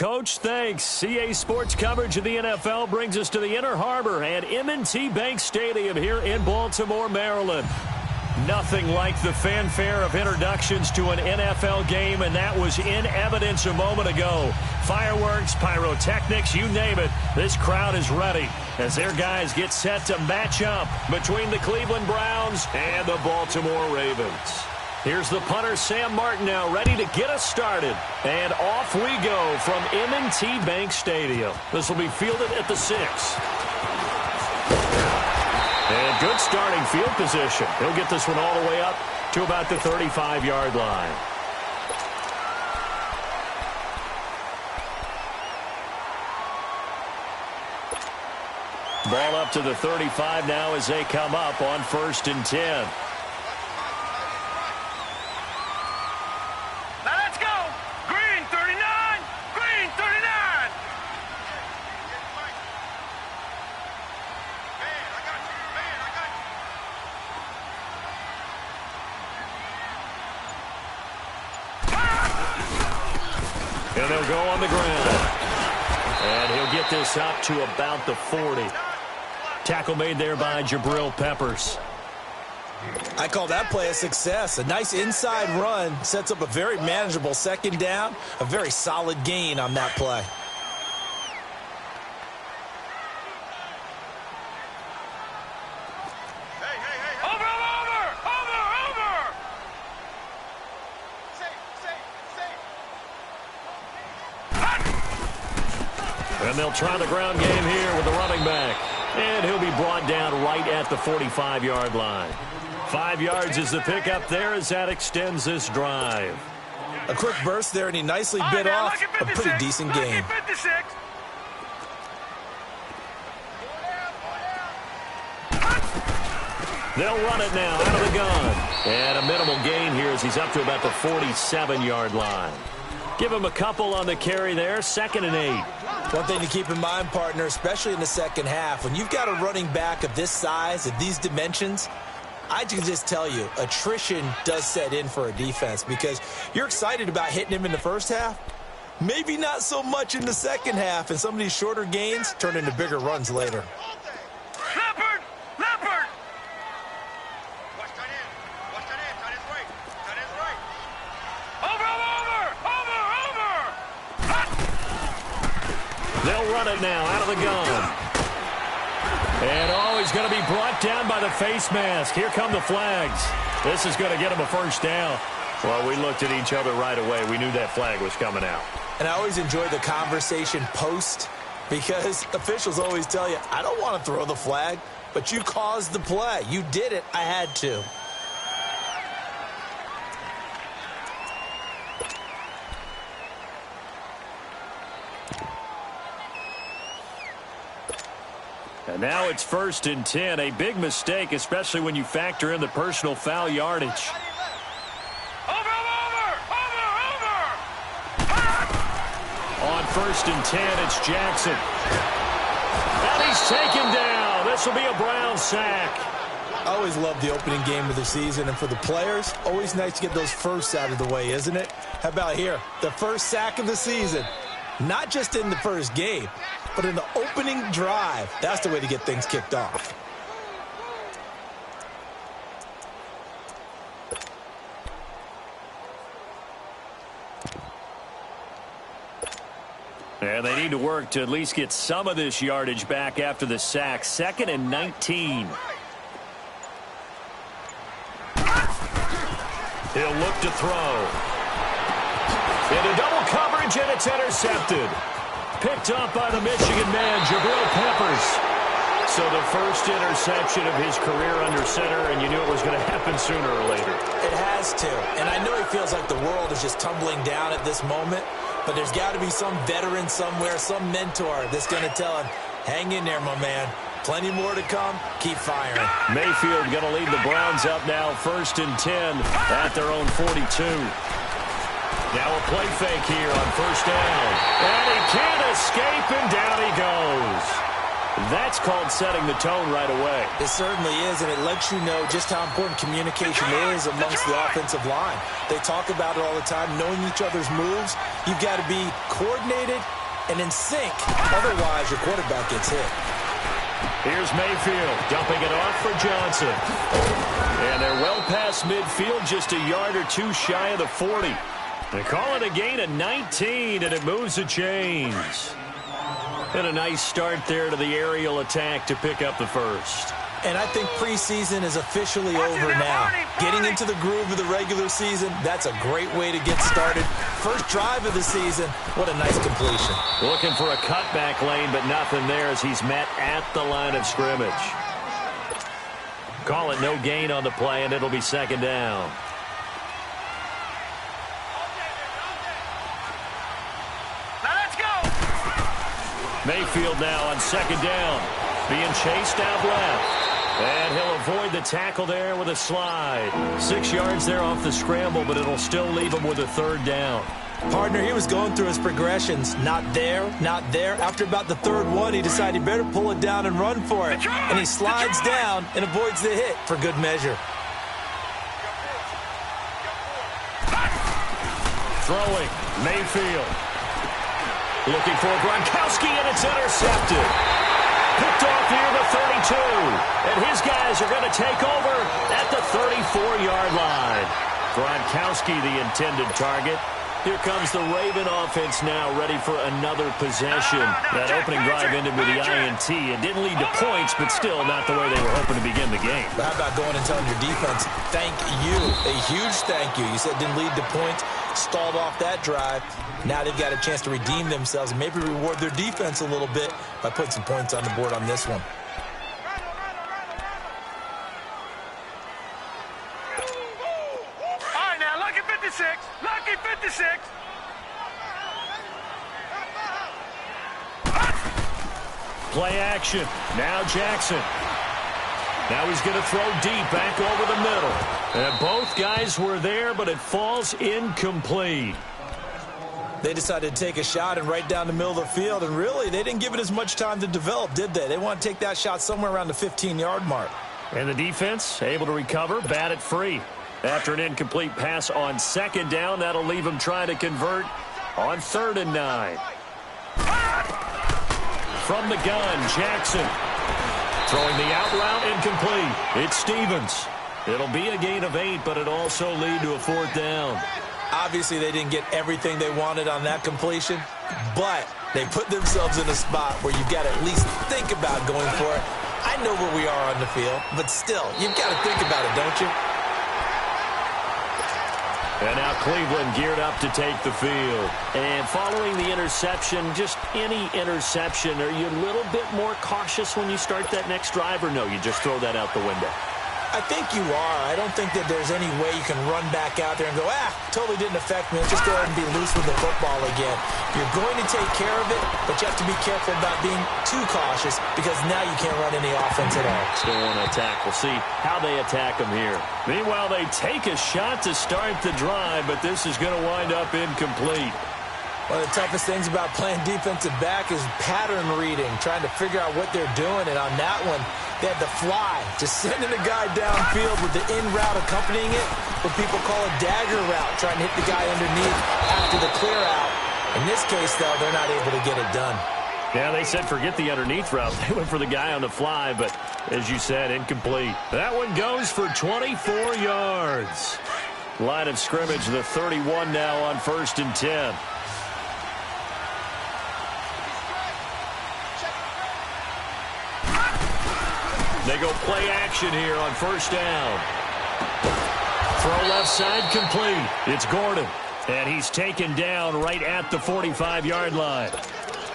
Coach, thanks. CA Sports coverage of the NFL brings us to the Inner Harbor at M&T Bank Stadium here in Baltimore, Maryland. Nothing like the fanfare of introductions to an NFL game, and that was in evidence a moment ago. Fireworks, pyrotechnics, you name it. This crowd is ready as their guys get set to match up between the Cleveland Browns and the Baltimore Ravens. Here's the punter, Sam Martin, now ready to get us started. And off we go from M&T Bank Stadium. This will be fielded at the 6. And good starting field position. He'll get this one all the way up to about the 35-yard line. Ball up to the 35 now as they come up on 1st and 10. And they'll go on the ground. And he'll get this up to about the 40. Tackle made there by Jabril Peppers. I call that play a success. A nice inside run sets up a very manageable 2nd down. A very solid gain on that play. And they'll try the ground game here with the running back. And he'll be brought down right at the 45-yard line. 5 yards is the pickup there as that extends this drive. A quick burst there, and he nicely bit off a pretty decent game. They'll run it now out of the gun. And a minimal gain here as he's up to about the 47-yard line. Give him a couple on the carry there, 2nd and 8. One thing to keep in mind, partner, especially in the second half, when you've got a running back of this size, of these dimensions, I can just tell you, attrition does set in for a defense because you're excited about hitting him in the first half. Maybe not so much in the second half, and some of these shorter gains turn into bigger runs later. Leopard! Leopard! They'll run it now out of the gun. And, he's going to be brought down by the face mask. Here come the flags. This is going to get him a 1st down. Well, we looked at each other right away. We knew that flag was coming out. And I always enjoy the conversation post because officials always tell you, I don't want to throw the flag, but you caused the play. You did it. I had to. And now it's 1st and 10. A big mistake, especially when you factor in the personal foul yardage. On 1st and 10, it's Jackson. And he's taken down. This will be a Brown sack. I always love the opening game of the season, and for the players, always nice to get those firsts out of the way, isn't it? How about here? The first sack of the season. Not just in the first game, but in the opening drive. That's the way to get things kicked off. And they need to work to at least get some of this yardage back after the sack. 2nd and 19. He'll look to throw. Into double coverage, and it's intercepted. Picked up by the Michigan man, Jabril Peppers. So the first interception of his career under center, and you knew it was going to happen sooner or later. It has to. And I know he feels like the world is just tumbling down at this moment, but there's got to be some veteran somewhere, some mentor that's going to tell him, hang in there, my man. Plenty more to come. Keep firing. Mayfield going to lead the Browns up now, 1st and 10 at their own 42. Now a play fake here on 1st down. And he can't escape, and down he goes. That's called setting the tone right away. It certainly is, and it lets you know just how important communication is amongst the offensive line. They talk about it all the time, knowing each other's moves. You've got to be coordinated and in sync. Otherwise, your quarterback gets hit. Here's Mayfield dumping it off for Johnson. And they're well past midfield, just a yard or two shy of the 40. They call it a gain of 19, and it moves the chains. And a nice start there to the aerial attack to pick up the first. And I think preseason is officially over now. Getting into the groove of the regular season, that's a great way to get started. First drive of the season, what a nice completion. Looking for a cutback lane, but nothing there as he's met at the line of scrimmage. Call it no gain on the play, and it'll be second down. Mayfield now on second down, being chased out left. And he'll avoid the tackle there with a slide. 6 yards there off the scramble, but it'll still leave him with a third down. Partner, he was going through his progressions. Not there, not there. After about the third one, he decided he better pull it down and run for it. And he slides down and avoids the hit for good measure. Throwing, Mayfield. Looking for Gronkowski, and it's intercepted. Picked off near the 32. And his guys are going to take over at the 34-yard line. Gronkowski, the intended target. Here comes the Raven offense now, ready for another possession. That opening drive ended with the INT. It didn't lead to points, but still not the way they were hoping to begin the game. But how about going and telling your defense, thank you, a huge thank you. You said it didn't lead to points, stalled off that drive. Now they've got a chance to redeem themselves and maybe reward their defense a little bit by putting some points on the board on this one. All right, now, lucky 56. Lucky 56. Play action. Now Jackson. Now he's going to throw deep back over the middle. And both guys were there, but it falls incomplete. They decided to take a shot and right down the middle of the field, and really, they didn't give it as much time to develop, did they? They want to take that shot somewhere around the 15-yard mark. And the defense able to recover, bat it free. After an incomplete pass on second down, that'll leave him trying to convert on 3rd and 9. From the gun, Jackson. Throwing the out route, incomplete. It's Stevens. It'll be a gain of 8, but it also lead to a 4th down. Obviously, they didn't get everything they wanted on that completion, but they put themselves in a spot where you've got to at least think about going for it. I know where we are on the field, but still, you've got to think about it, don't you? And now Cleveland geared up to take the field. And following the interception, just any interception, are you a little bit more cautious when you start that next drive, or no, you just throw that out the window? I think you are. I don't think that there's any way you can run back out there and go, totally didn't affect me. Let's just go ahead and be loose with the football again. You're going to take care of it, but you have to be careful about being too cautious because now you can't run any offense at all. Still want to attack. We'll see how they attack them here. Meanwhile, they take a shot to start the drive, but this is going to wind up incomplete. One of the toughest things about playing defensive back is pattern reading, trying to figure out what they're doing. And on that one, they had the fly, just sending a guy downfield with the in route accompanying it, what people call a dagger route, trying to hit the guy underneath after the clear out. In this case, though, they're not able to get it done. Yeah, they said forget the underneath route. They went for the guy on the fly, but as you said, incomplete. That one goes for 24 yards. Line of scrimmage, the 31 now on 1st and 10. They go play action here on 1st down. Throw left side complete. It's Gordon. And he's taken down right at the 45-yard line.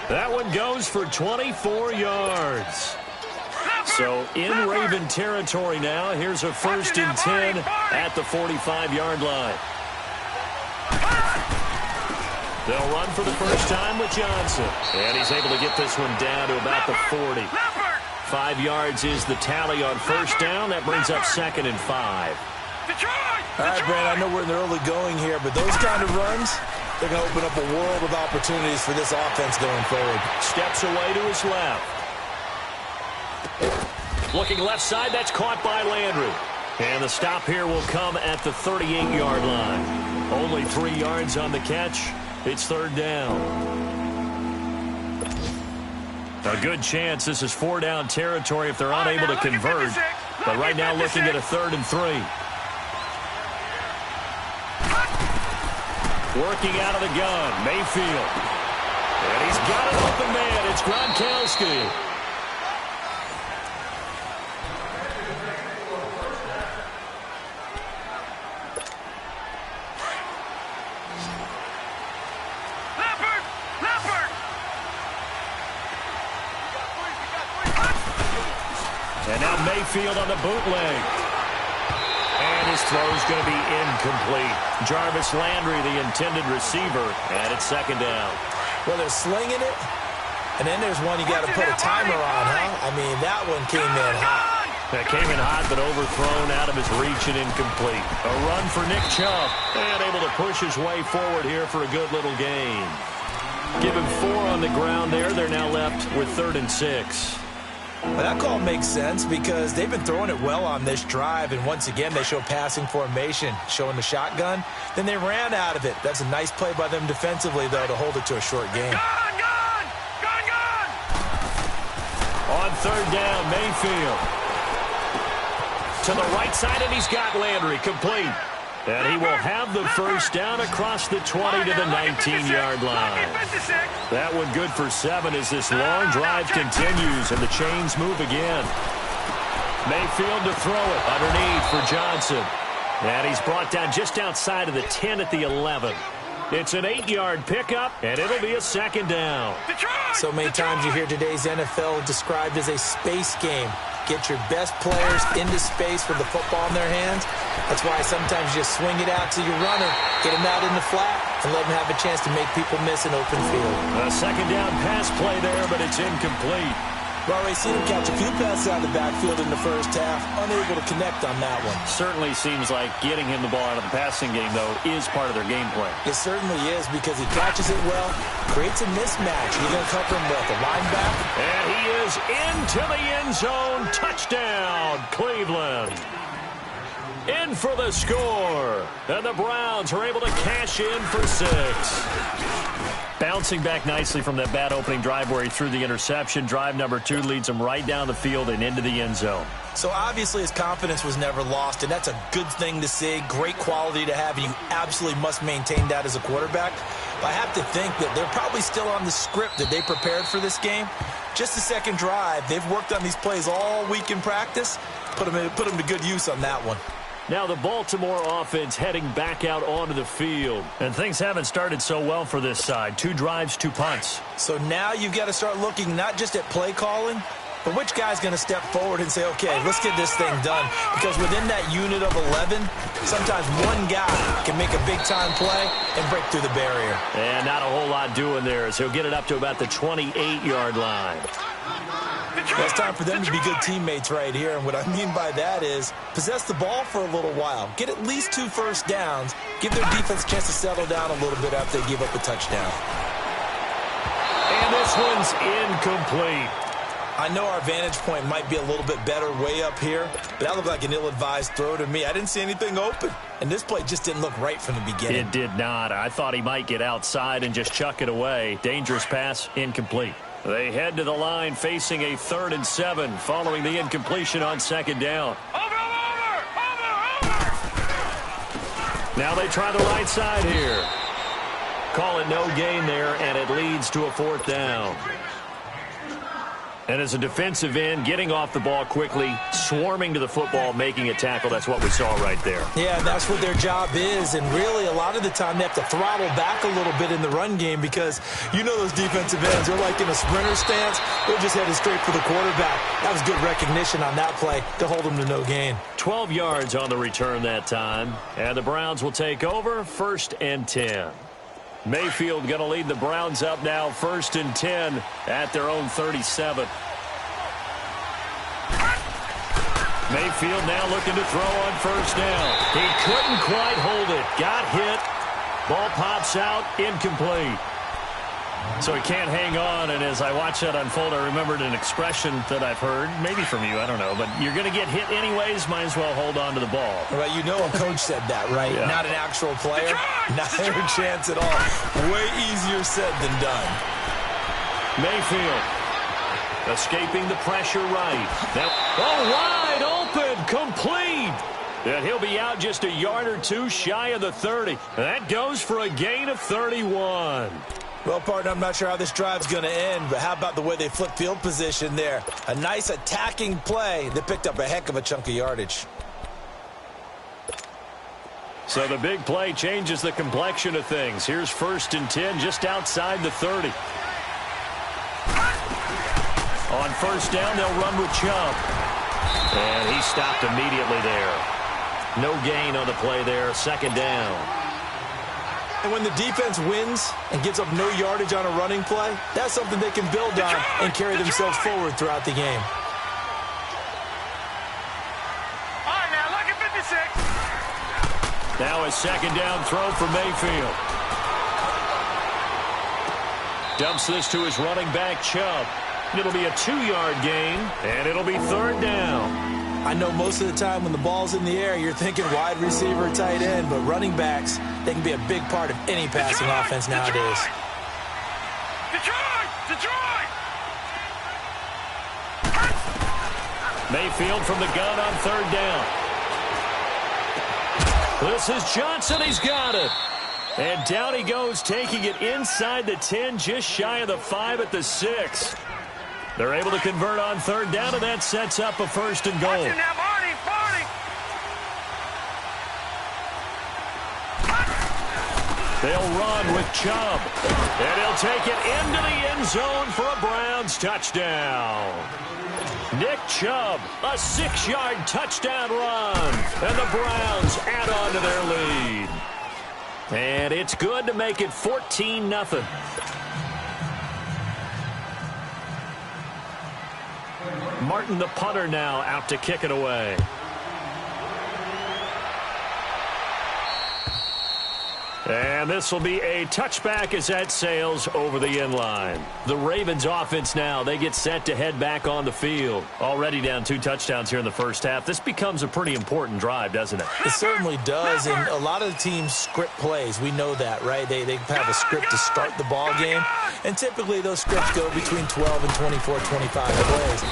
That one goes for 24 yards. So in Raven territory now. Here's a 1st and 10 at the 45-yard line. They'll run for the first time with Johnson. And he's able to get this one down to about the 40. 5 yards is the tally on 1st down. That brings up 2nd and 5. All right, Brad, I know we're in the early going here, but those kind of runs, they're going to open up a world of opportunities for this offense going forward. Steps away to his left. Looking left side, that's caught by Landry. And the stop here will come at the 38-yard line. Only 3 yards on the catch. It's third down. A good chance this is 4-down territory if they're unable to convert. But right now looking at a 3rd and 3. Working out of the gun, Mayfield. And he's got an open man. It's Gronkowski. And now Mayfield on the bootleg. And his throw's going to be incomplete. Jarvis Landry, the intended receiver, and it's 2nd down. Well, they're slinging it, and then there's one you got to put a timer on, huh? I mean, that one came in hot. That came in hot, but overthrown out of his reach and incomplete. A run for Nick Chubb, and able to push his way forward here for a good little gain. Give him 4 on the ground there. They're now left with 3rd and 6. Well, that call makes sense because they've been throwing it well on this drive, and once again they show passing formation, showing the shotgun. Then they ran out of it. That's a nice play by them defensively, though, to hold it to a short game. Gone! On 3rd down, Mayfield. To the right side, and he's got Landry complete. And he will have the first down across the 20 to the 19-yard line. That one good for 7 as this long drive continues and the chains move again. Mayfield to throw it underneath for Johnson. And he's brought down just outside of the 10 at the 11. It's an 8-yard pickup, and it'll be a 2nd down. So many times you hear today's NFL described as a space game. Get your best players into space with the football in their hands. That's why sometimes you just swing it out to your runner, get him out in the flat, and let him have a chance to make people miss an open field. A 2nd down pass play there, but it's incomplete. Well, we seen him catch a few passes out of the backfield in the first half, unable to connect on that one. Certainly seems like getting him the ball out of the passing game, though, is part of their game plan. It certainly is because he catches it well, creates a mismatch. You're going to cover him with a linebacker. And he is into the end zone. Touchdown, Cleveland. In for the score. And the Browns are able to cash in for 6. Bouncing back nicely from that bad opening drive where he threw the interception. Drive number 2 leads him right down the field and into the end zone. So obviously his confidence was never lost, and that's a good thing to see. Great quality to have, and you absolutely must maintain that as a quarterback. But I have to think that they're probably still on the script that they prepared for this game. Just the second drive. They've worked on these plays all week in practice. Put them to good use on that one. Now the Baltimore offense heading back out onto the field. And things haven't started so well for this side. 2 drives, 2 punts. So now you've got to start looking not just at play calling, but which guy's going to step forward and say, okay, let's get this thing done. Because within that unit of 11, sometimes one guy can make a big-time play and break through the barrier. And not a whole lot doing there as he'll get it up to about the 28-yard line. It's time for them to be good teammates right here, and what I mean by that is possess the ball for a little while. Get at least 2 first downs. Give their defense a chance to settle down a little bit after they give up a touchdown. And this one's incomplete. I know our vantage point might be a little bit better way up here, but that looked like an ill-advised throw to me. I didn't see anything open, and this play just didn't look right from the beginning. It did not. I thought he might get outside and just chuck it away. Dangerous pass, incomplete. They head to the line facing a 3rd and 7 following the incompletion on 2nd down. Over! Now they try the right side here. Call it no gain there, and it leads to a 4th down. And as a defensive end, getting off the ball quickly, swarming to the football, making a tackle, that's what we saw right there. Yeah, that's what their job is, and really a lot of the time they have to throttle back a little bit in the run game because you know those defensive ends, they're like in a sprinter stance. They're just headed straight for the quarterback. That was good recognition on that play to hold them to no gain. 12 yards on the return that time, and the Browns will take over 1st and 10. Mayfield going to lead the Browns up now 1st and 10 at their own 37. Mayfield now looking to throw on 1st down. He couldn't quite hold it. Got hit. Ball pops out. Incomplete. So he can't hang on, and as I watch that unfold, I remembered an expression that I've heard, maybe from you, I don't know, but you're going to get hit anyways, might as well hold on to the ball. Well, you know a coach said that, right? Yeah. Not an actual player. Not a chance at all. Way easier said than done. Mayfield escaping the pressure right. Now, wide open, complete. And he'll be out just a yard or two shy of the 30. That goes for a gain of 31. Well, partner, I'm not sure how this drive's going to end, but how about the way they flip field position there? A nice attacking play that picked up a heck of a chunk of yardage. So the big play changes the complexion of things. Here's 1st and 10 just outside the 30. On 1st down, they'll run with Chubb. And he stopped immediately there. No gain on the play there, 2nd down. And when the defense wins and gives up no yardage on a running play, that's something they can build on and carry themselves forward throughout the game. All right, now, lucky 56. Now a 2nd down throw for Mayfield. Dumps this to his running back, Chubb. It'll be a 2-yard gain, and it'll be 3rd down. I know most of the time when the ball's in the air, you're thinking wide receiver, tight end, but running backs, they can be a big part of any passing offense nowadays. Detroit! Mayfield from the gun on 3rd down. This is Johnson. He's got it. And down he goes, taking it inside the 10, just shy of the 5 at the 6. They're able to convert on 3rd down, and that sets up a 1st and goal. Now, Barney! They'll run with Chubb. And he'll take it into the end zone for a Browns touchdown. Nick Chubb, a 6-yard touchdown run. And the Browns add on to their lead. And it's good to make it 14-0. Martin, the punter, now out to kick it away. And this will be a touchback as that sails over the end line. The Ravens offense now, they get set to head back on the field. Already down 2 touchdowns here in the first half. This becomes a pretty important drive, doesn't it? It certainly does, and a lot of the teams script plays. We know that, right? They have a script to start the ball game, and typically those scripts go between 12 and 24, 25 plays.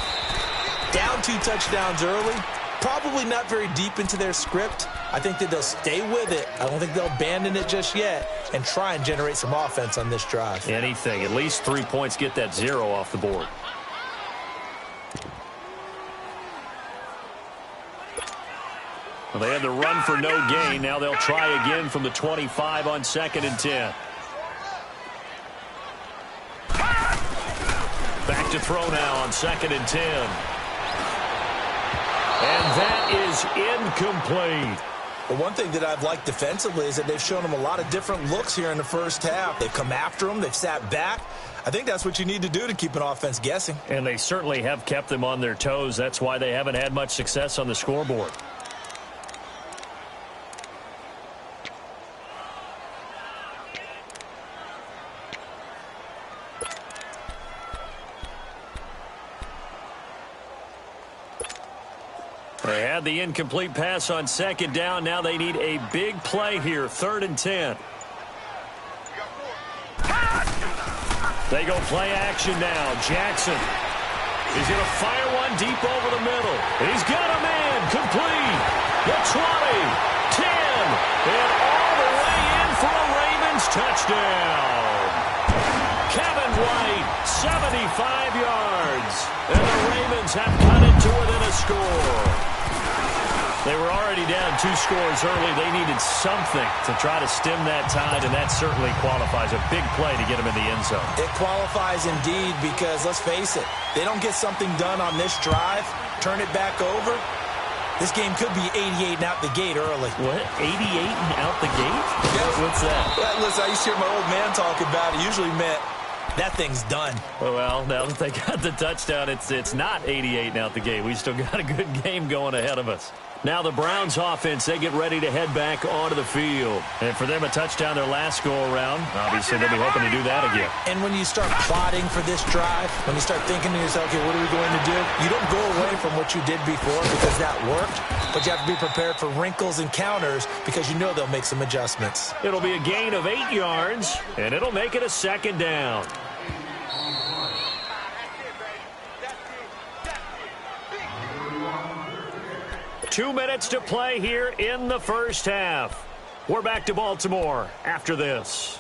Down 2 touchdowns early, probably not very deep into their script. I think that they'll stay with it. I don't think they'll abandon it just yet and try and generate some offense on this drive. Anything. At least 3 points, get that 0 off the board. Well, they had the run for no gain. Now they'll try again from the 25 on 2nd and 10. Back to throw now on 2nd and 10. And that is incomplete. But one thing that I've liked defensively is that they've shown them a lot of different looks here in the first half. They've come after them. They've sat back. I think that's what you need to do to keep an offense guessing. And they certainly have kept them on their toes. That's why they haven't had much success on the scoreboard. They had the incomplete pass on 2nd down. Now they need a big play here, 3rd and 10. They go play action now. Jackson is going to fire one deep over the middle. He's got a man complete. The 20, 10, and all the way in for a Ravens touchdown. Kevin White, 75 yards. And the Ravens have cut it to within a score. They were already down 2 scores early. They needed something to try to stem that tide, and that certainly qualifies. A big play to get them in the end zone. It qualifies indeed because, let's face it, they don't get something done on this drive, turn it back over, this game could be 88 and out the gate early. What? 88 and out the gate? Yes. What's that? Well, listen, I used to hear my old man talk about it. Usually meant that thing's done. Well, now that they got the touchdown, it's not 88 and out the gate. We still got a good game going ahead of us. Now the Browns offense, they get ready to head back onto the field. And for them, a touchdown their last go-around. Obviously, they'll be hoping to do that again. And when you start plotting for this drive, when you start thinking to yourself, okay, what are we going to do? You don't go away from what you did before because that worked, but you have to be prepared for wrinkles and counters because you know they'll make some adjustments. It'll be a gain of 8 yards, and it'll make it a second down. Two minutes to play here in the first half. We're back to Baltimore after this.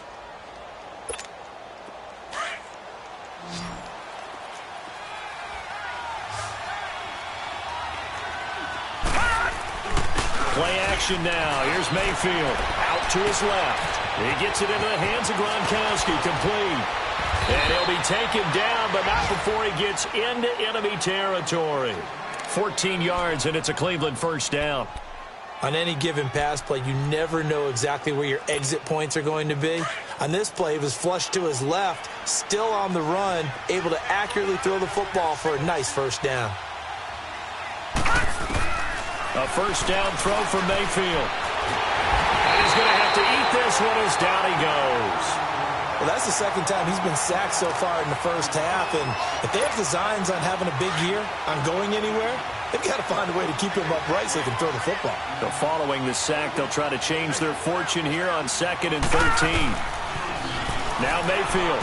Play action now. Here's Mayfield out to his left. He gets it into the hands of Gronkowski, complete. And he'll be taken down, but not before he gets into enemy territory. 14 yards, and it's a Cleveland first down. On any given pass play, you never know exactly where your exit points are going to be. On this play, he was flushed to his left, still on the run, able to accurately throw the football for a nice first down. A first down throw for Mayfield. And he's going to have to eat this one as down he goes. Well, that's the second time he's been sacked so far in the first half, and if they have designs on having a big year, on going anywhere, they've got to find a way to keep him upright so they can throw the football. So following the sack, they'll try to change their fortune here on 2nd and 13. Now Mayfield.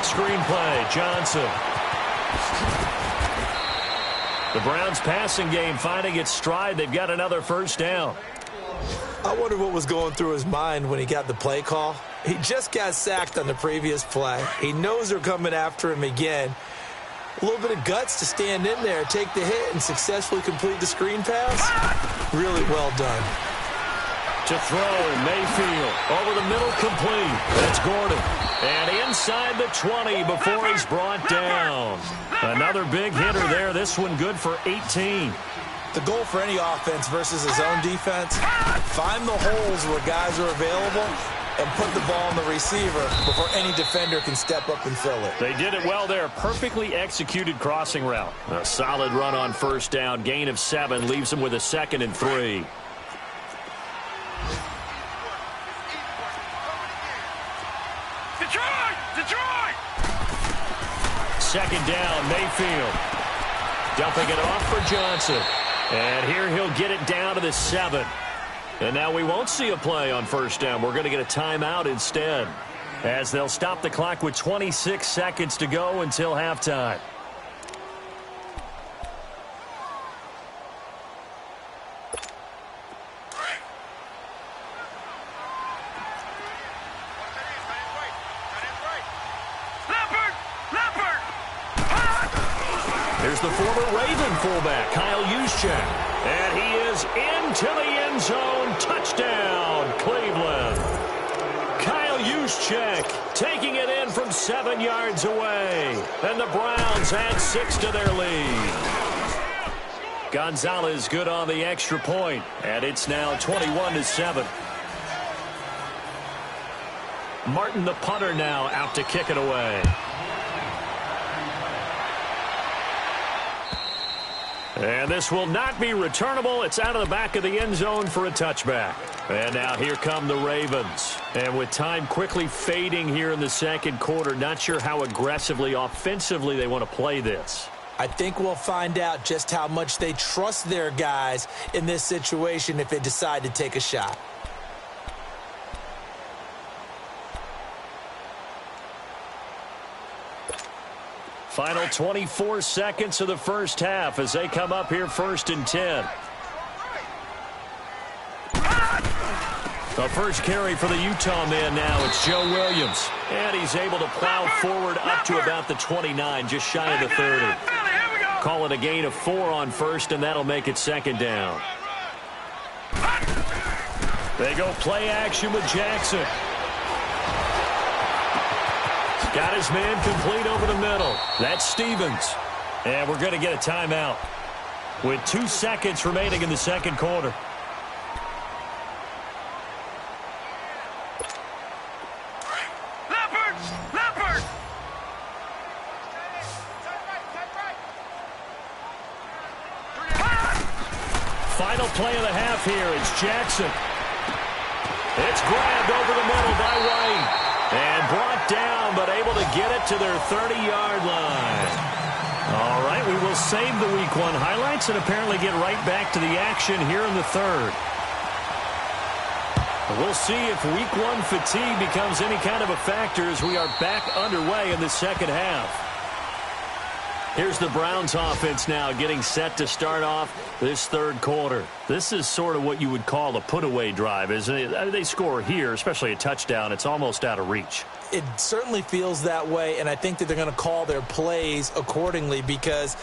Screen play, Johnson. The Browns passing game finding its stride. They've got another first down. I wonder what was going through his mind when he got the play call. He just got sacked on the previous play. He knows they're coming after him again. A little bit of guts to stand in there, take the hit, and successfully complete the screen pass. Really well done. To throw, Mayfield. Over the middle, complete. That's Gordon. And inside the 20 before he's brought down. Another big hitter there. This one good for 18. The goal for any offense versus his own defense, find the holes where guys are available and put the ball on the receiver before any defender can step up and fill it. They did it well there. Perfectly executed crossing route. A solid run on first down. Gain of 7 leaves them with a 2nd and 3. Detroit! Second down, Mayfield. Dumping it off for Johnson. And here he'll get it down to the 7. And now we won't see a play on first down. We're going to get a timeout instead, as they'll stop the clock with 26 seconds to go until halftime. Here's the former Raven fullback, Kyle Juszczyk. And he is into the end zone. Touchdown, Cleveland. Kyle Juszczyk taking it in from 7 yards away. And the Browns add 6 to their lead. Gonzalez good on the extra point. And it's now 21-7. Martin, the punter, now out to kick it away. And this will not be returnable. It's out of the back of the end zone for a touchback. And now here come the Ravens. And with time quickly fading here in the second quarter, not sure how aggressively, offensively they want to play this. I think we'll find out just how much they trust their guys in this situation if they decide to take a shot. Final 24 seconds of the first half as they come up here 1st and 10. The first carry for the Utah man now. It's Joe Williams. And he's able to plow forward up to about the 29, just shy of the 30. Call it a gain of 4 on first, and that'll make it 2nd down. They go play action with Jackson. Got his man complete over the middle. That's Stevens. And we're going to get a timeout with 2 seconds remaining in the second quarter. Leopard! final play of the half here. It's Jackson. It's grabbed over the middle by White. And brought down, but able to get it to their 30-yard line. All right, we will save the Week 1 highlights and apparently get right back to the action here in the third. We'll see if Week 1 fatigue becomes any kind of a factor as we are back underway in the second half. Here's the Browns offense now getting set to start off this third quarter. This is sort of what you would call a put-away drive, isn't it? They score here, especially a touchdown. It's almost out of reach. It certainly feels that way, and I think that they're going to call their plays accordingly because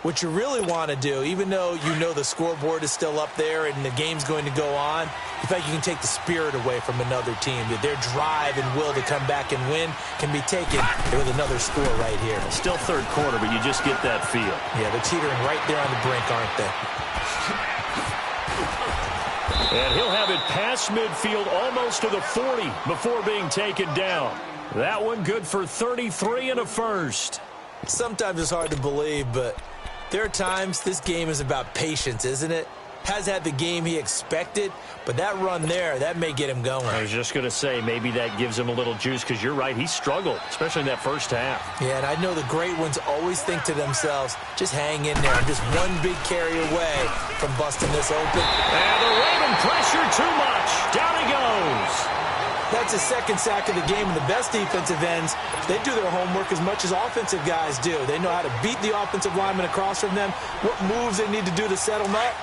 what you really want to do, even though you know the scoreboard is still up there and the game's going to go on, you feel like you can take the spirit away from another team. That their drive and will to come back and win can be taken with another score right here. Still third quarter, but you just get that feel. Yeah, they're teetering right there on the brink, aren't they? And he'll have it past midfield almost to the 40 before being taken down. That one good for 33 and a first. Sometimes it's hard to believe, but there are times this game is about patience, isn't it? Has had the game he expected, but that run there, that may get him going. I was just going to say, maybe that gives him a little juice because you're right, he struggled, especially in that first half. Yeah, and I know the great ones always think to themselves, just hang in there. I'm just one big carry away from busting this open. And the Raven pressure too much. Down he goes. That's his second sack of the game, and the best defensive ends, they do their homework as much as offensive guys do. They know how to beat the offensive lineman across from them, what moves they need to do to settle them up.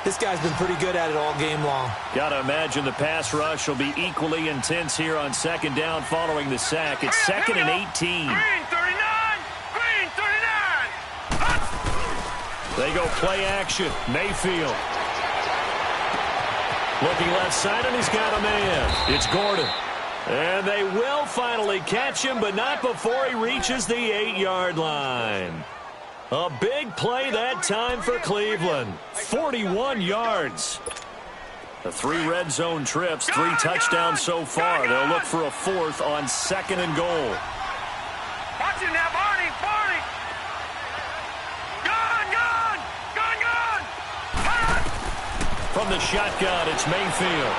This guy's been pretty good at it all game long. Got to imagine the pass rush will be equally intense here on second down following the sack. It's second and 18. Green 39! Green 39! They go play action. Mayfield. Looking left side, and he's got a man. It's Gordon. And they will finally catch him, but not before he reaches the 8-yard line. A big play that time for Cleveland. 41 yards. The 3 red zone trips, 3 touchdowns so far. They'll look for a 4th on second and goal. Watch him now, Barney! Barney! Gun! From the shotgun, it's Mayfield.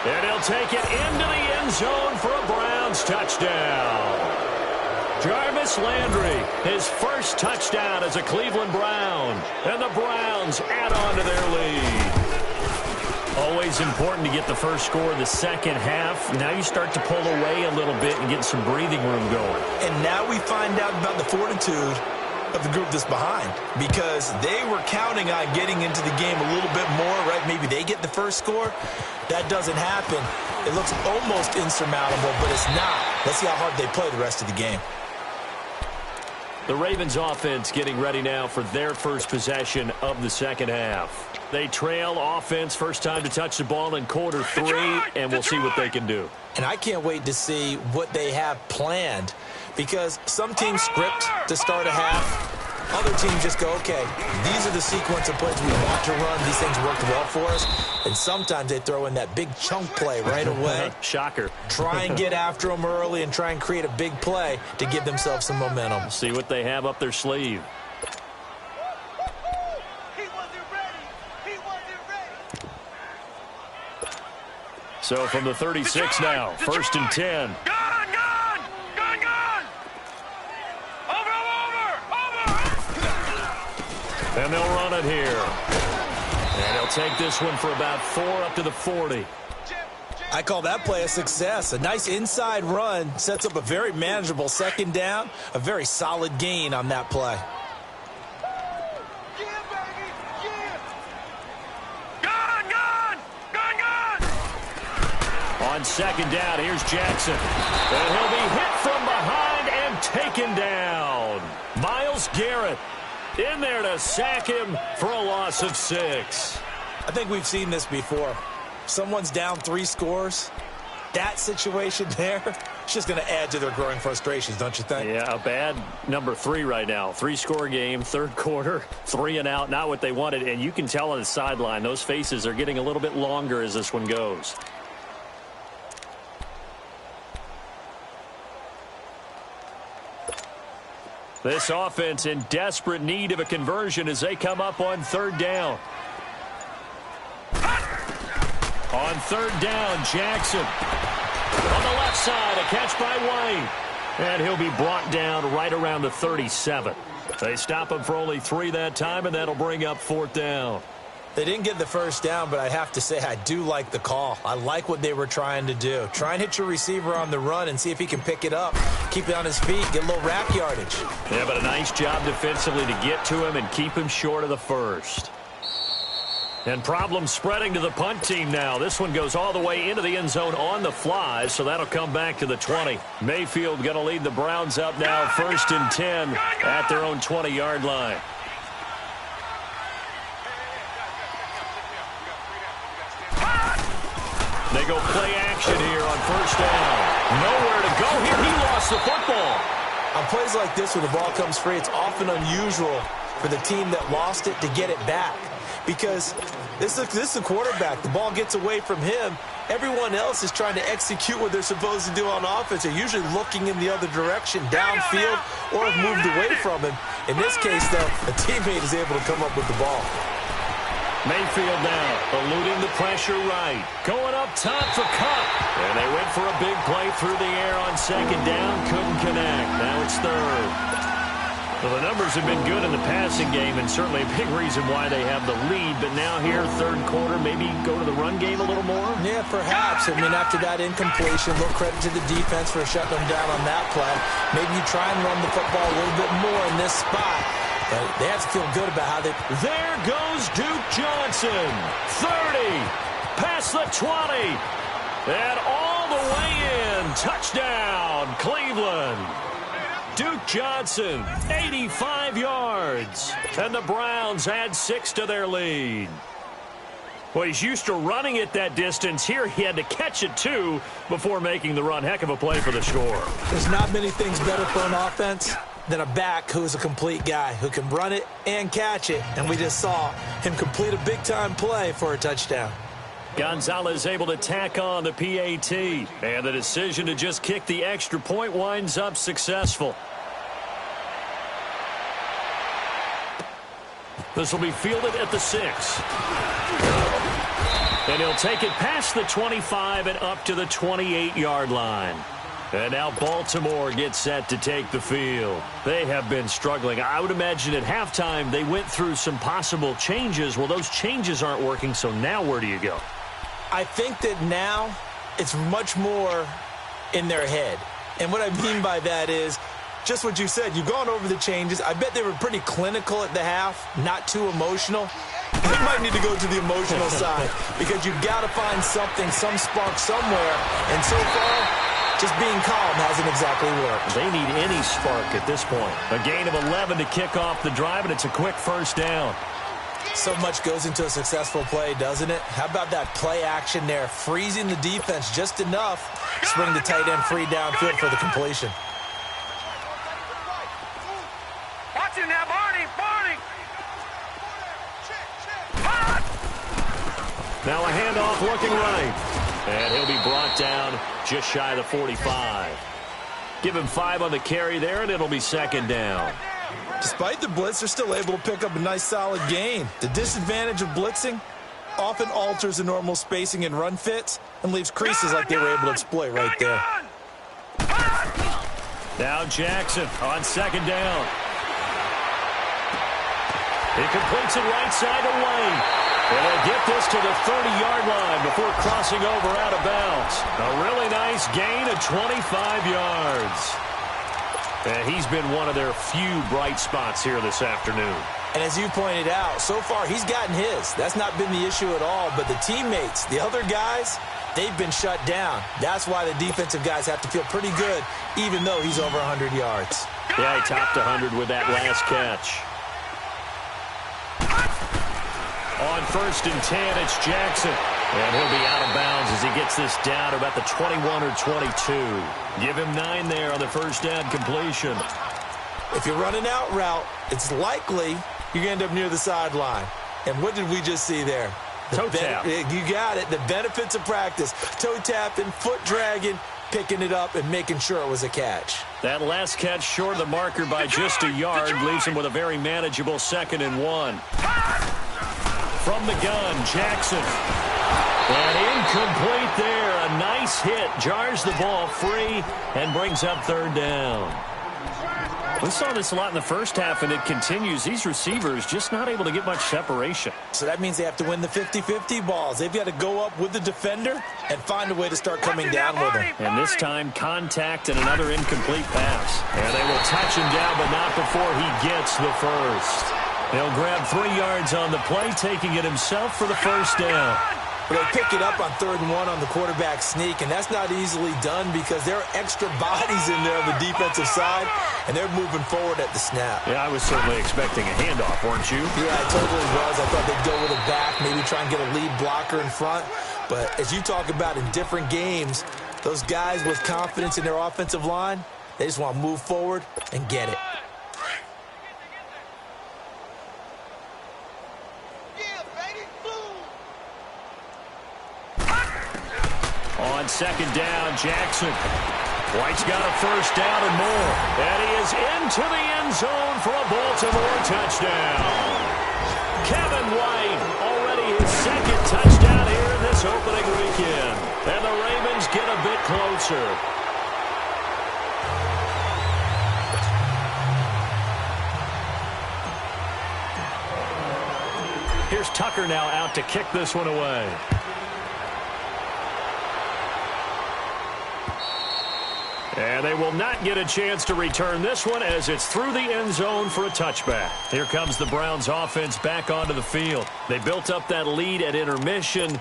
And he'll take it into the end zone for a Browns touchdown. Jarvis Landry, his first touchdown as a Cleveland Brown. And the Browns add on to their lead. Always important to get the first score in the second half. Now you start to pull away a little bit and get some breathing room going. And now we find out about the fortitude of the group that's behind, because they were counting on getting into the game a little bit more, right? Maybe they get the first score. That doesn't happen. It looks almost insurmountable, but it's not. Let's see how hard they play the rest of the game. The Ravens offense getting ready now for their first possession of the second half. They trail offense, first time to touch the ball in quarter 3, and we'll see what they can do. And I can't wait to see what they have planned, because some teams script to start a half. Other teams just go, okay, these are the sequence of plays we want to run. These things worked well for us. And sometimes they throw in that big chunk play right away. Shocker. Try and get after them early and try and create a big play to give themselves some momentum. See what they have up their sleeve. He wasn't ready! He wasn't ready! So from the 36 now, first and 10. Gun! And they'll run it here. And they'll take this one for about 4 up to the 40. I call that play a success. A nice inside run sets up a very manageable second down. A very solid gain on that play. On second down, here's Jackson. And he'll be hit from behind and taken down. Myles Garrett in there to sack him for a loss of 6. I think we've seen this before. Someone's down 3 scores. That situation there, it's just going to add to their growing frustrations, don't you think? Yeah, a bad number 3 right now. 3-score game, third quarter, 3 and out, not what they wanted. And you can tell on the sideline, those faces are getting a little bit longer as this one goes. This offense in desperate need of a conversion as they come up on third down. On third down, Jackson. On the left side, a catch by White. And he'll be brought down right around the 37. They stop him for only 3 that time, and that'll bring up fourth down. They didn't get the first down, but I have to say I do like the call. I like what they were trying to do. Try and hit your receiver on the run and see if he can pick it up. Keep it on his feet, get a little rack yardage. Yeah, but a nice job defensively to get to him and keep him short of the first. And problems spreading to the punt team now. This one goes all the way into the end zone on the fly, so that'll come back to the 20. Mayfield going to lead the Browns up now, 1st and 10 at their own 20-yard line. They go play action here on first down. Nowhere to go here. He lost the football. On plays like this where the ball comes free, it's often unusual for the team that lost it to get it back. Because this is a quarterback. The ball gets away from him. Everyone else is trying to execute what they're supposed to do on offense. They're usually looking in the other direction, downfield, or have moved away from him. In this case, though, a teammate is able to come up with the ball. Mayfield now, eluding the pressure right. Going up top for Cup. And they went for a big play through the air on second down. Couldn't connect. Now it's third. Well, the numbers have been good in the passing game, and certainly a big reason why they have the lead. But now here, third quarter, maybe go to the run game a little more? Yeah, perhaps. I mean, after that incompletion, a little credit to the defense for shutting them down on that play. Maybe you try and run the football a little bit more in this spot. But they have to feel good about how they... There goes Duke Johnson. 30. Past the 20. And all the way in. Touchdown, Cleveland. Duke Johnson, 85 yards. And the Browns add 6 to their lead. Well, he's used to running it that distance. Here he had to catch it, too, before making the run. Heck of a play for the score. There's not many things better for an offense than a back who's a complete guy who can run it and catch it. And we just saw him complete a big-time play for a touchdown. Gonzalez able to tack on the PAT. And the decision to just kick the extra point winds up successful. This will be fielded at the 6. And he'll take it past the 25 and up to the 28-yard line. And now Baltimore gets set to take the field. They have been struggling. I would imagine at halftime they went through some possible changes. Well, those changes aren't working, so now where do you go? I think that now it's much more in their head. And what I mean by that is just what you said. You've gone over the changes. I bet they were pretty clinical at the half, not too emotional. They might need to go to the emotional side because you've got to find something, some spark somewhere. And so far, just being calm hasn't exactly worked. They need any spark at this point. A gain of 11 to kick off the drive, and it's a quick first down. So much goes into a successful play, doesn't it? How about that play action there? Freezing the defense just enough to bring the tight end free downfield for the completion. Watch him now, Barney! Now a handoff looking right. And he'll be brought down just shy of the 45. Give him 5 on the carry there, and it'll be second down. Despite the blitz, they're still able to pick up a nice, solid gain. The disadvantage of blitzing often alters the normal spacing and run fits and leaves creases like they were able to exploit right there. Now Jackson on second down. He completes it right side away. And they'll get this to the 30-yard line before crossing over out of bounds. A really nice gain of 25 yards. And he's been one of their few bright spots here this afternoon. And as you pointed out, so far he's gotten his. That's not been the issue at all. But the teammates, the other guys, they've been shut down. That's why the defensive guys have to feel pretty good, even though he's over 100 yards. Yeah, he topped 100 with that last catch. On 1st and 10, it's Jackson. And he'll be out of bounds as he gets this down to about the 21 or 22. Give him 9 there on the first down completion. If you run an out route, it's likely you're going to end up near the sideline. And what did we just see there? Toe tap. You got it. The benefits of practice. Toe tapping, foot dragging, picking it up, and making sure it was a catch. That last catch short of the marker by just a yard leaves him with a very manageable 2nd and 1. From the gun, Jackson. And incomplete there. A nice hit. Jars the ball free and brings up 3rd down. We saw this a lot in the first half, and it continues. These receivers just not able to get much separation. So that means they have to win the 50-50 balls. They've got to go up with the defender and find a way to start coming down with him. And this time, contact and another incomplete pass. And they will touch him down, but not before he gets the first. He'll grab 3 yards on the play, taking it himself for the 1st down. They pick it up on 3rd and 1 on the quarterback sneak, and that's not easily done because there are extra bodies in there on the defensive side, and they're moving forward at the snap. Yeah, I was certainly expecting a handoff, weren't you? Yeah, I totally was. I thought they'd go with it back, maybe try and get a lead blocker in front. But as you talk about in different games, those guys with confidence in their offensive line, they just want to move forward and get it. On 2nd down, Jackson. White's got a 1st down and more. And he is into the end zone for a Baltimore touchdown. Kevin White, already his 2nd touchdown here in this opening weekend. And the Ravens get a bit closer. Here's Tucker now out to kick this one away. And they will not get a chance to return this one as it's through the end zone for a touchback. Here comes the Browns offense back onto the field. They built up that lead at intermission,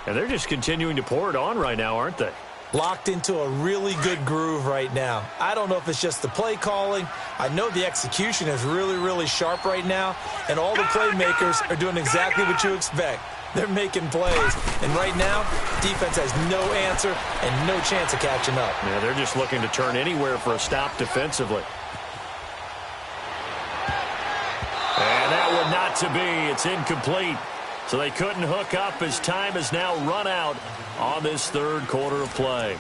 and they're just continuing to pour it on right now, aren't they? Locked into a really good groove right now. I don't know if it's just the play calling. I know the execution is really, really sharp right now, and all the playmakers are doing exactly what you expect. They're making plays, and right now, defense has no answer and no chance of catching up. Yeah, they're just looking to turn anywhere for a stop defensively. And that one not to be. It's incomplete. So they couldn't hook up as time has now run out on this 3rd quarter of play.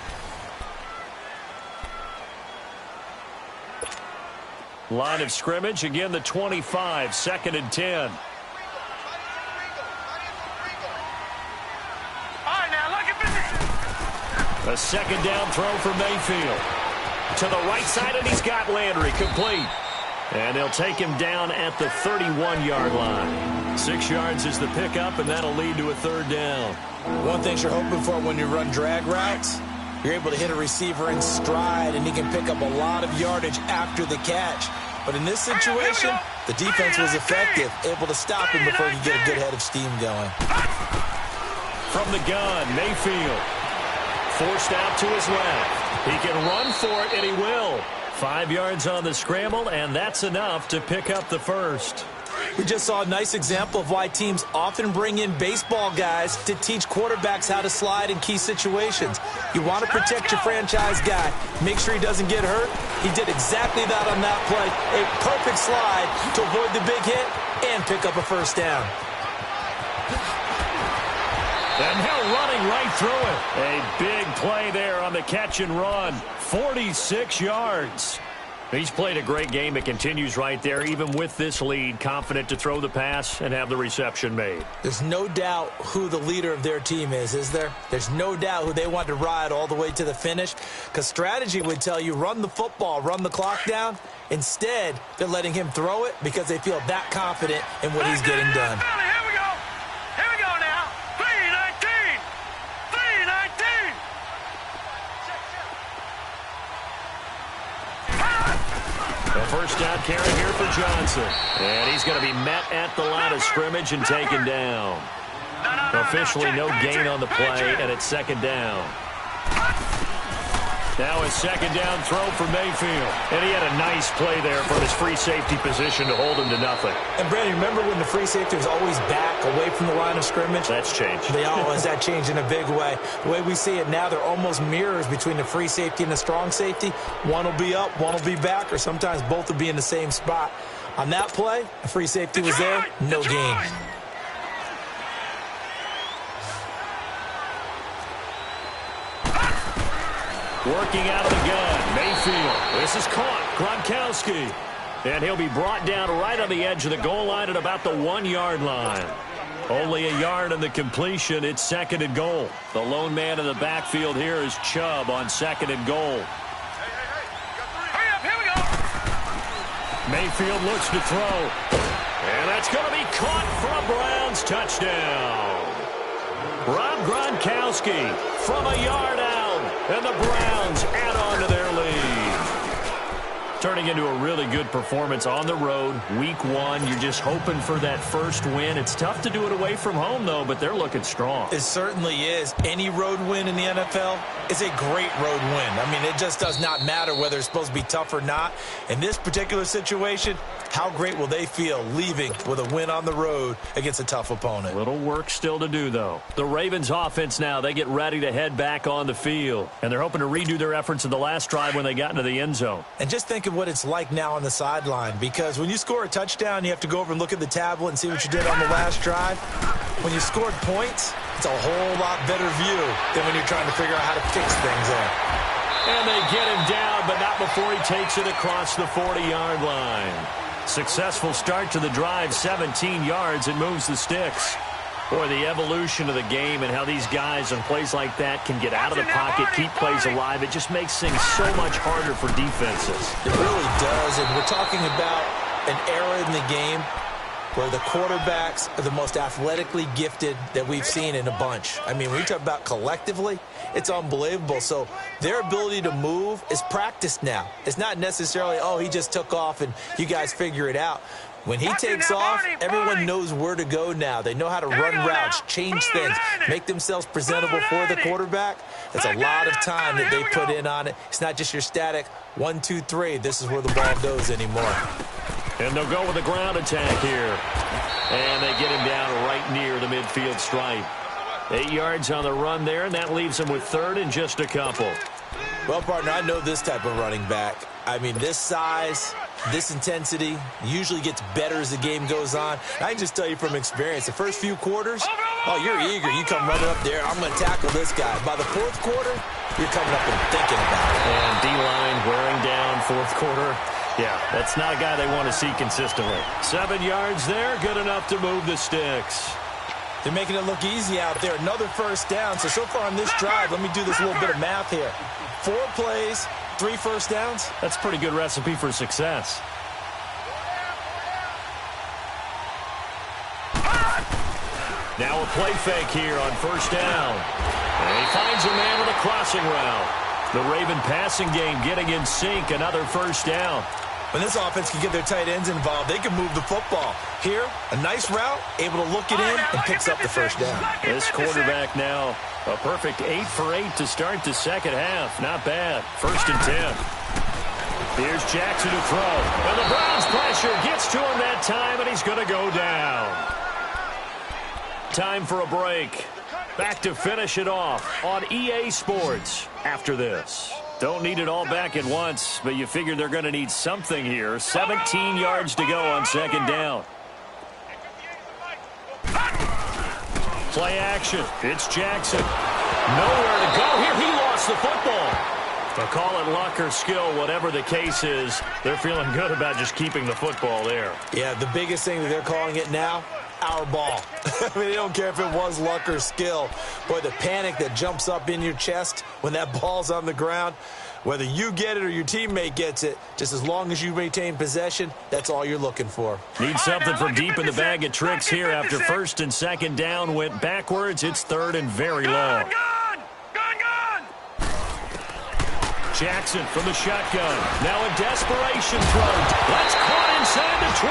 Line of scrimmage, again the 25, 2nd and 10. A 2nd down throw for Mayfield. To the right side, and he's got Landry complete. And they'll take him down at the 31-yard line. 6 yards is the pickup, and that'll lead to a 3rd down. One thing you're hoping for when you run drag routes, you're able to hit a receiver in stride, and he can pick up a lot of yardage after the catch. But in this situation, the defense was effective, able to stop him before he could get a good head of steam going. From the gun, Mayfield. Forced out to his left. He can run for it, and he will. 5 yards on the scramble, and that's enough to pick up the 1st. We just saw a nice example of why teams often bring in baseball guys to teach quarterbacks how to slide in key situations. You want to protect your franchise guy. Make sure he doesn't get hurt. He did exactly that on that play. A perfect slide to avoid the big hit and pick up a 1st down. And now running right through it. A big play there on the catch and run. 46 yards. He's played a great game. It continues right there, even with this lead, confident to throw the pass and have the reception made. There's no doubt who the leader of their team is there? There's no doubt who they want to ride all the way to the finish, because strategy would tell you run the football, run the clock down. Instead, they're letting him throw it because they feel that confident in what he's getting done. The 1st down carry here for Johnson. And he's going to be met at the line of scrimmage and taken down. Officially no gain on the play, and it's 2nd down. Now a 2nd down throw for Mayfield. And he had a nice play there from his free safety position to hold him to nothing. And, Brandon, remember when the free safety was always back away from the line of scrimmage? That's changed. They always that changed in a big way. The way we see it now, they're almost mirrors between the free safety and the strong safety. One will be up, one will be back, or sometimes both will be in the same spot. On that play, the free safety was there, no gain. Working out of the gun, Mayfield. backfield. This is caught. Gronkowski. And he'll be brought down right on the edge of the goal line at about the 1-yard line. Only a yard on the completion. It's 2nd and goal. The lone man in the backfield here is Chubb on 2nd and goal. Hurry up, here we go. Mayfield looks to throw. And that's going to be caught for a Browns touchdown. Rob Gronkowski from a yard out. And the Browns add on to their lead. Turning into a really good performance on the road. Week 1, you're just hoping for that first win. It's tough to do it away from home, though, but they're looking strong. It certainly is. Any road win in the NFL is a great road win. I mean, it just does not matter whether it's supposed to be tough or not. In this particular situation, how great will they feel leaving with a win on the road against a tough opponent? Little work still to do, though. The Ravens offense now, they get ready to head back on the field. And they're hoping to redo their efforts in the last drive when they got into the end zone. And just think of what it's like now on the sideline, because when you score a touchdown, you have to go over and look at the tablet and see what you did on the last drive. When you scored points, it's a whole lot better view than when you're trying to figure out how to fix things there. And they get him down, but not before he takes it across the 40-yard line. Successful start to the drive, 17 yards, and moves the sticks. Boy, the evolution of the game and how these guys on plays like that can get out of the pocket, keep plays alive, it just makes things so much harder for defenses. It really does, and we're talking about an era in the game where the quarterbacks are the most athletically gifted that we've seen in a bunch. I mean, when we talk about collectively, it's unbelievable. So their ability to move is practiced now. It's not necessarily, oh, he just took off and you guys figure it out. When he takes off, everyone knows where to go now. They know how to run routes, change things, make themselves presentable for the quarterback. That's a lot of time that they put in on it. It's not just your static 1, 2, 3. This is where the ball goes anymore. And they'll go with a ground attack here. And they get him down right near the midfield stripe. 8 yards on the run there, and that leaves him with 3rd and just a couple. Well, partner, I know this type of running back. I mean, this size, this intensity usually gets better as the game goes on. I can just tell you from experience, the first few quarters, oh, you're eager. You come running up there, I'm going to tackle this guy. By the 4th quarter, you're coming up and thinking about it. And D-line wearing down 4th quarter. Yeah, that's not a guy they want to see consistently. 7 yards there, good enough to move the sticks. They're making it look easy out there. Another first down. So far on this drive, let me do this little bit of math here. 4 plays, 3 first downs. That's a pretty good recipe for success. Now a play fake here on first down. And he finds a man with a crossing route. The Raven passing game getting in sync. Another first down. When this offense can get their tight ends involved, they can move the football. Here, a nice route, able to look it in, and picks up the first down. This quarterback now, a perfect 8 for 8 to start the second half. Not bad. 1st and 10. Here's Jackson to throw. And the Browns pressure gets to him that time, and he's going to go down. Time for a break. Back to finish it off on EA Sports after this. Don't need it all back at once, but you figure they're going to need something here. 17 yards to go on 2nd down. Play action. It's Jackson. Nowhere to go here. He lost the football. They'll call it luck or skill, whatever the case is. They're feeling good about just keeping the football there. Yeah, the biggest thing that they're calling it now, our ball. I mean, they don't care if it was luck or skill. Boy, the panic that jumps up in your chest when that ball's on the ground, whether you get it or your teammate gets it, just as long as you maintain possession, that's all you're looking for. Need something from deep in the bag of tricks here after 1st and 2nd down went backwards. It's 3rd and very long. Jackson from the shotgun. Now a desperation throw. That's caught inside the 20.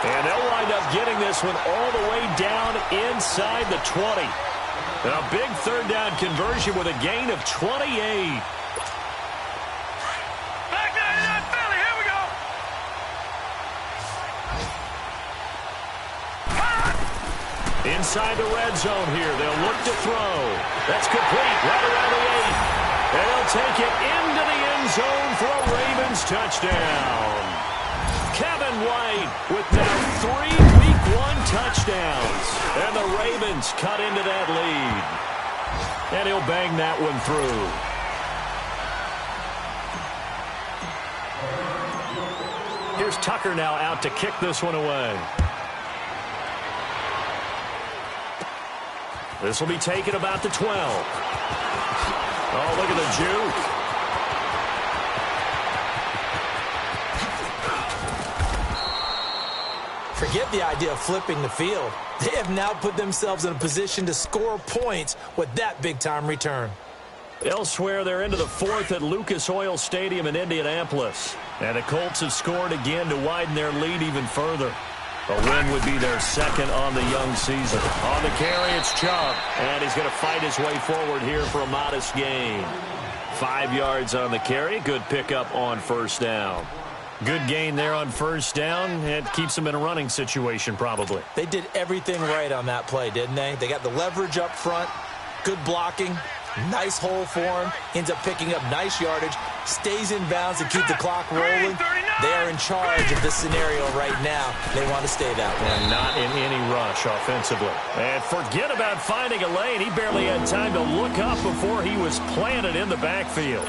And they'll wind up getting this one all the way down inside the 20. And a big 3rd down conversion with a gain of 28. Back down to that Philly. Here we go. Inside the red zone here. They'll look to throw. That's complete right around the 8. And they'll take it into the end zone for a Ravens touchdown. Kevin White with now 3 Week 1 touchdowns. And the Ravens cut into that lead. And he'll bang that one through. Here's Tucker now out to kick this one away. This will be taken about the 12. Oh, look at the juke. Forget the idea of flipping the field. They have now put themselves in a position to score points with that big-time return. Elsewhere, they're into the fourth at Lucas Oil Stadium in Indianapolis. And the Colts have scored again to widen their lead even further. A win would be their second on the young season. On the carry, it's Chubb. And he's going to fight his way forward here for a modest gain. 5 yards on the carry. Good pickup on first down. Good gain there on first down. It keeps them in a running situation, probably. They did everything right on that play, didn't they? They got the leverage up front, good blocking, nice hole for him, ends up picking up nice yardage, stays in bounds to keep the clock rolling. They are in charge of this scenario right now. They want to stay that way. And not in any rush offensively. And forget about finding a lane. He barely had time to look up before he was planted in the backfield.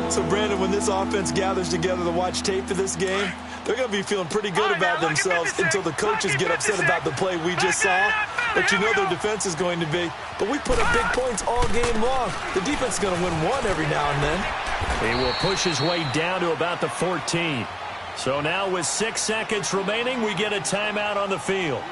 So, Brandon, when this offense gathers together to watch tape for this game, they're going to be feeling pretty good about themselves until the coaches get upset about the play we just saw. But you know their defense is going to be. But we put up big points all game long. The defense is going to win one every now and then. He will push his way down to about the 14. So now with 6 seconds remaining, we get a timeout on the field.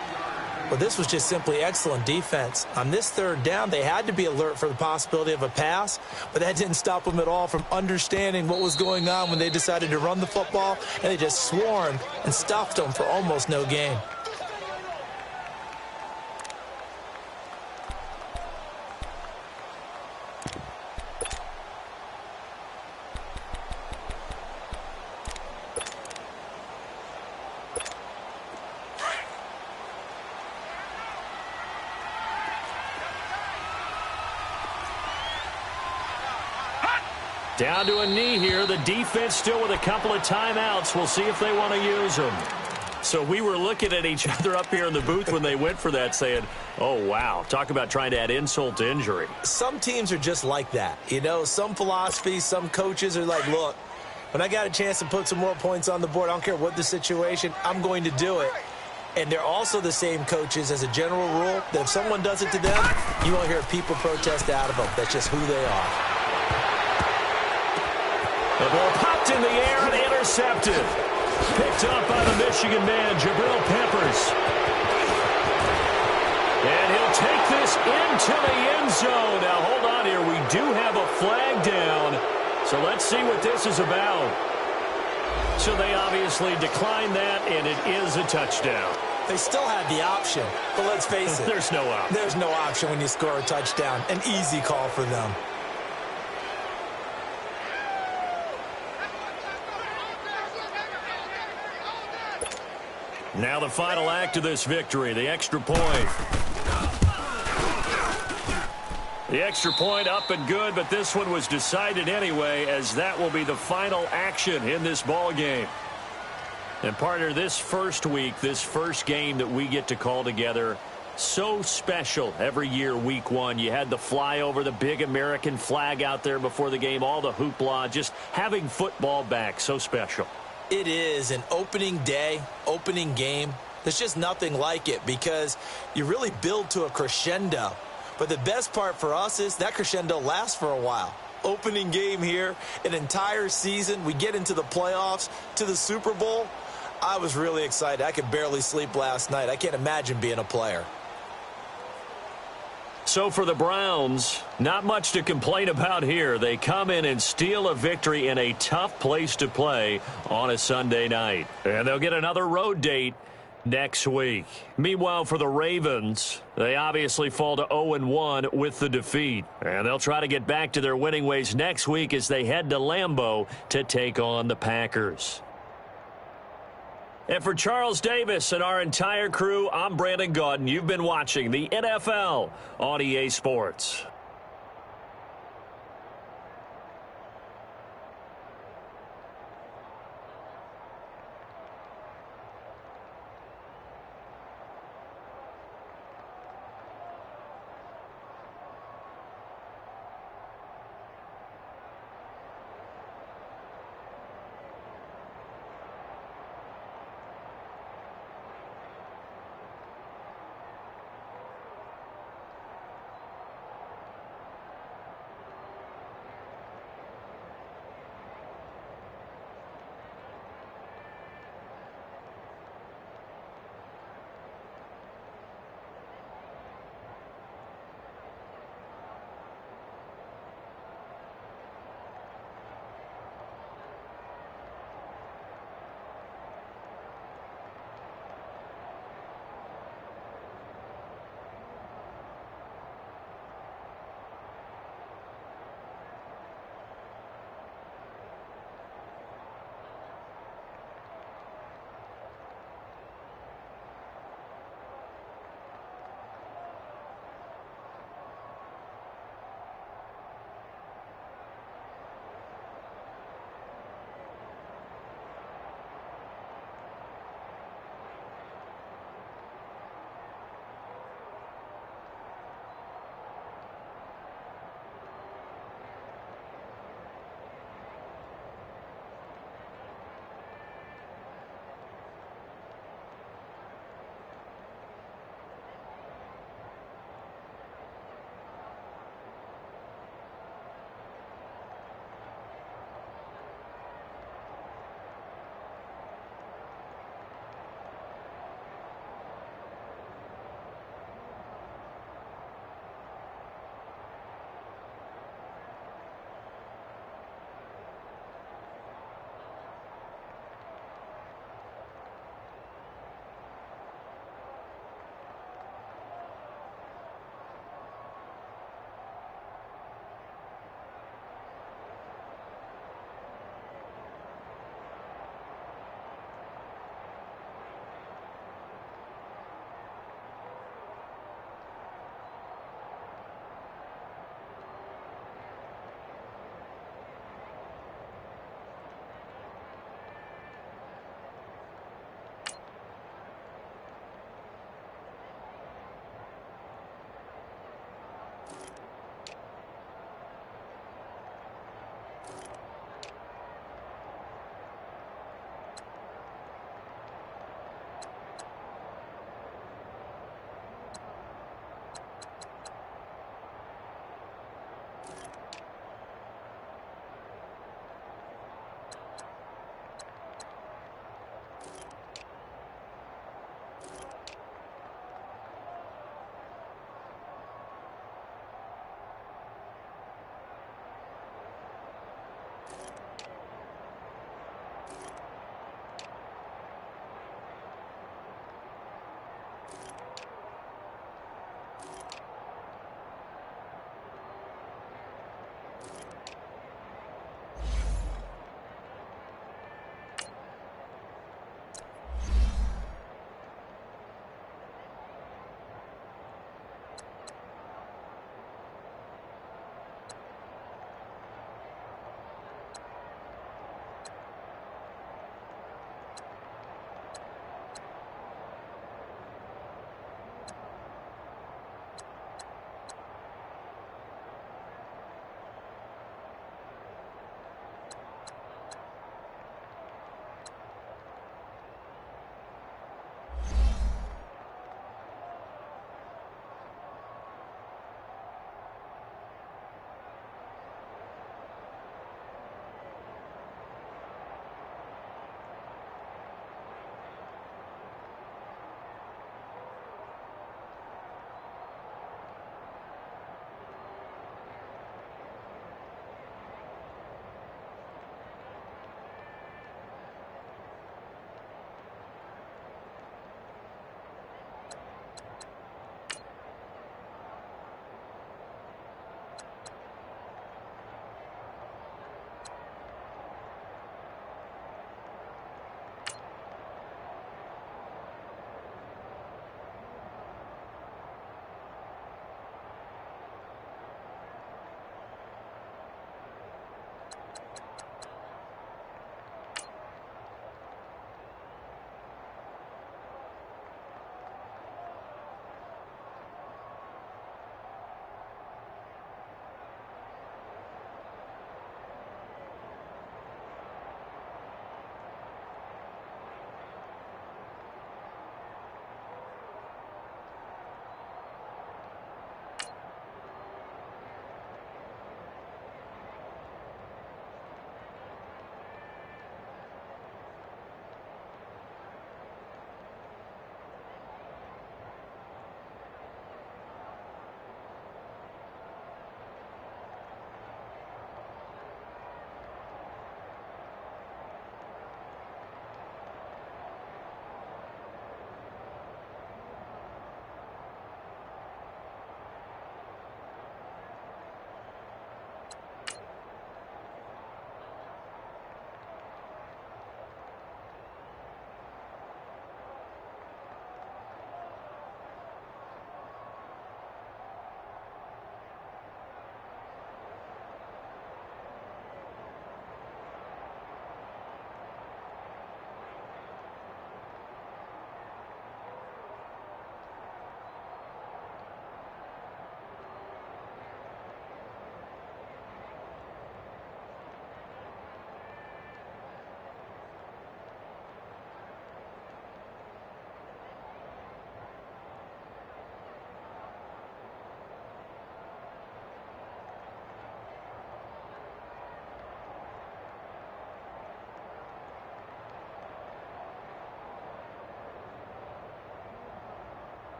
Well, this was just simply excellent defense. On this third down, they had to be alert for the possibility of a pass, but that didn't stop them at all from understanding what was going on when they decided to run the football, and they just swarmed and stuffed them for almost no gain. Down to a knee here. The defense still with a couple of timeouts. We'll see if they want to use them. So we were looking at each other up here in the booth when they went for that saying, oh, wow, talk about trying to add insult to injury. Some teams are just like that. You know, some philosophies, some coaches are like, look, when I got a chance to put some more points on the board, I don't care what the situation, I'm going to do it. And they're also the same coaches as a general rule that if someone does it to them, you won't hear people protest out of them. That's just who they are. The ball popped in the air and intercepted. Picked up by the Michigan man, Jabril Peppers. And he'll take this into the end zone. Now, hold on here. We do have a flag down. So let's see what this is about. So they obviously declined that, and it is a touchdown. They still had the option, but let's face it. There's no option. There's no option when you score a touchdown. An easy call for them. Now the final act of this victory, the extra point. The extra point up and good, but this one was decided anyway, as that will be the final action in this ball game. And partner, this first week, this first game that we get to call together, so special every year, week one. You had the flyover, the big American flag out there before the game, all the hoopla, just having football back, so special. It is an opening day, opening game. There's just nothing like it because you really build to a crescendo. But the best part for us is that crescendo lasts for a while. Opening game here, an entire season. We get into the playoffs, to the Super Bowl. I was really excited. I could barely sleep last night. I can't imagine being a player. So for the Browns, not much to complain about here. They come in and steal a victory in a tough place to play on a Sunday night. And they'll get another road date next week. Meanwhile, for the Ravens, they obviously fall to 0-1 with the defeat. And they'll try to get back to their winning ways next week as they head to Lambeau to take on the Packers. And for Charles Davis and our entire crew, I'm Brandon Gaudin. You've been watching the NFL on EA Sports.